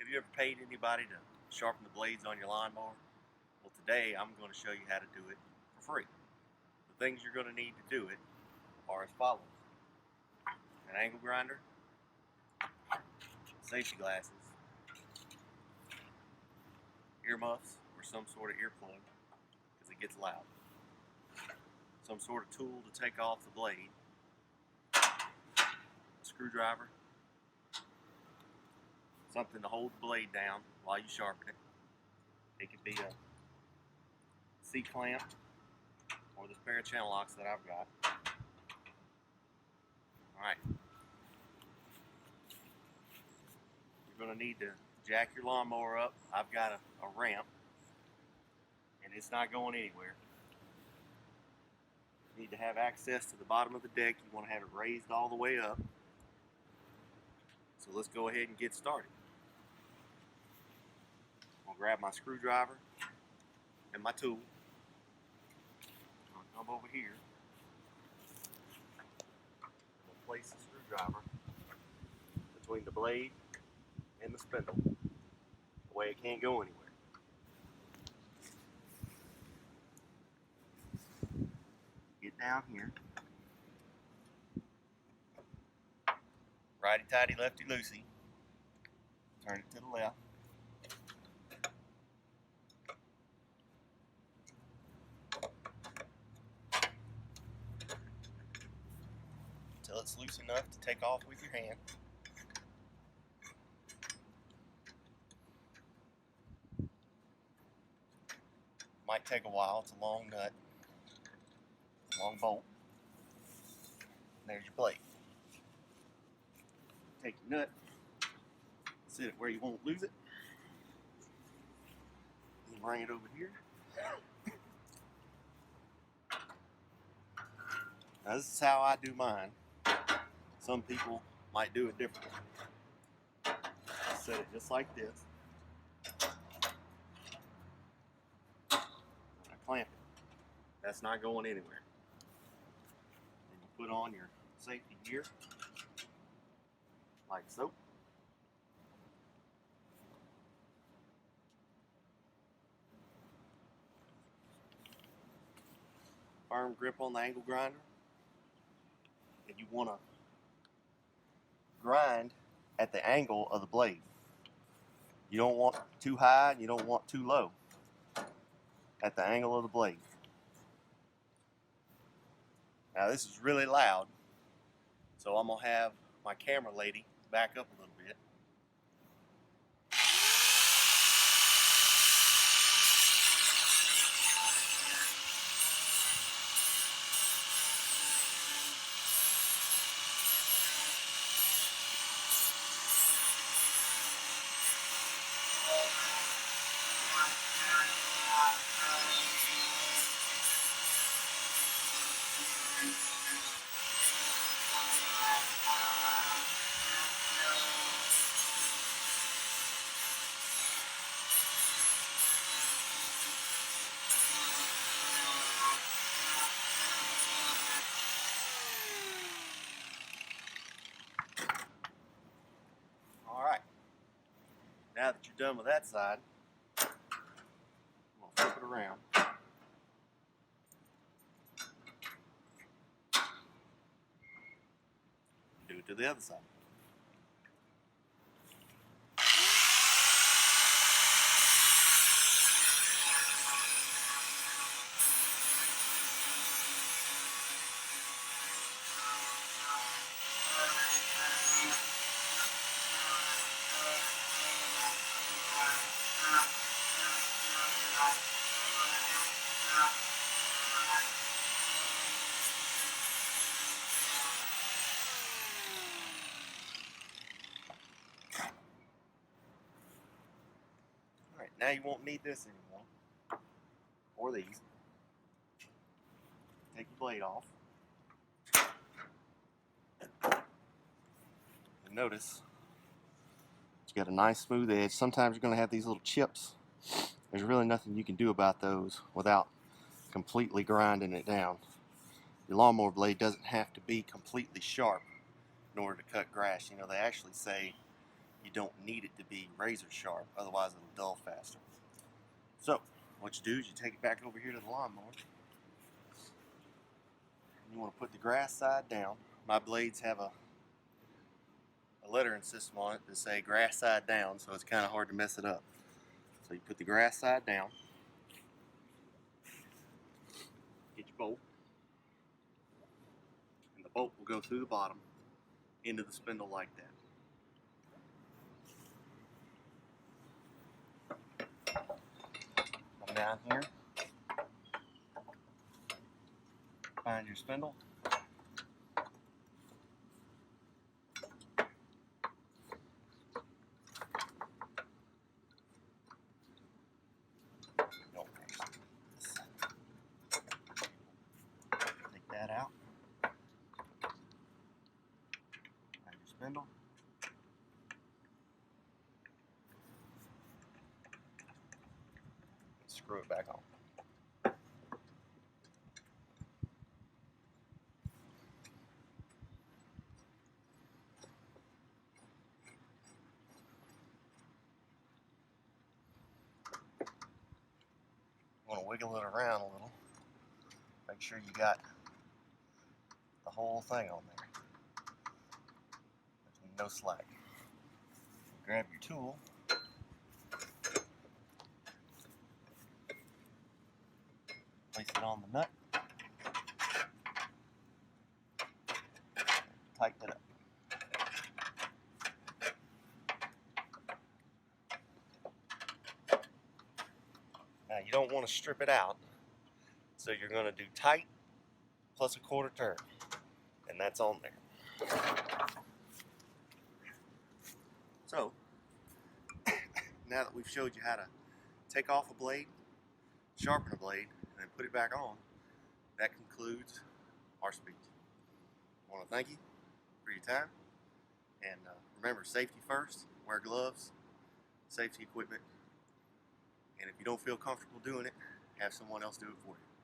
Have you ever paid anybody to sharpen the blades on your lawnmower? Well, today I'm going to show you how to do it for free. The things you're going to need to do it are as follows: an angle grinder, safety glasses, earmuffs or some sort of earplug because it gets loud, some sort of tool to take off the blade, a screwdriver, something to hold the blade down while you sharpen it. It could be a C-clamp or this pair of channel locks that I've got. Alright. You're going to need to jack your lawnmower up. I've got a ramp and it's not going anywhere. You need to have access to the bottom of the deck. You want to have it raised all the way up. So let's go ahead and get started. I'm going to grab my screwdriver and my tool. I'm going to come over here. I'm going to place the screwdriver between the blade and the spindle. The way it can't go anywhere. Get down here. Righty-tighty, lefty-loosey. Turn it to the left. Until it's loose enough to take off with your hand. Might take a while. It's a long nut, long bolt. And there's your blade. Take your nut, sit it where you won't lose it, and bring it over here. Now this is how I do mine. Some people might do it differently. Set it just like this. I clamp it. That's not going anywhere. Then you put on your safety gear, like so. Firm grip on the angle grinder. And you want to grind at the angle of the blade. You don't want too high and you don't want too low. At the angle of the blade. Now this is really loud, so I'm going to have my camera lady back up a little bit. Now that you're done with that side, I'm going to flip it around. Do it to the other side. Alright, now you won't need this anymore, or these. Take your blade off. And notice, you got a nice smooth edge. Sometimes you're going to have these little chips. There's really nothing you can do about those without completely grinding it down. Your lawnmower blade doesn't have to be completely sharp in order to cut grass. You know, they actually say you don't need it to be razor sharp, otherwise it'll dull faster. So what you do is you take it back over here to the lawnmower. You want to put the grass side down. My blades have a lettering system on it that say grass side down, so it's kind of hard to mess it up. So you put the grass side down, get your bolt, and the bolt will go through the bottom into the spindle like that. Come down here, find your spindle. Take that out. Find your spindle. Screw it back on. You want to wiggle it around a little. Make sure you got the whole thing on there. There's no slack. Grab your tool. Place it on the nut. Tighten it up. Now you don't want to strip it out, so you're going to do tight plus a quarter turn, and that's on there. So now that we've showed you how to take off a blade, sharpen a blade, and then put it back on, that concludes our speech. I want to thank you for your time, and remember, safety first. Wear gloves, safety equipment, and if you don't feel comfortable doing it, have someone else do it for you.